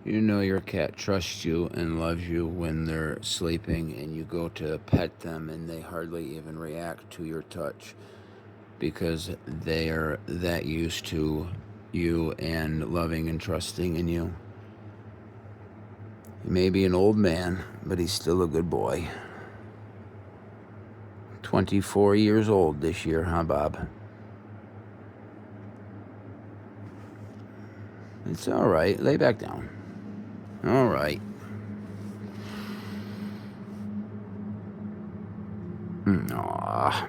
You know your cat trusts you and loves you when they're sleeping and you go to pet them and they hardly even react to your touch because they are that used to you and loving and trusting in you. He may be an old man, but he's still a good boy. 24 years old this year, huh, Bob? It's all right. Lay back down. All right. Aw.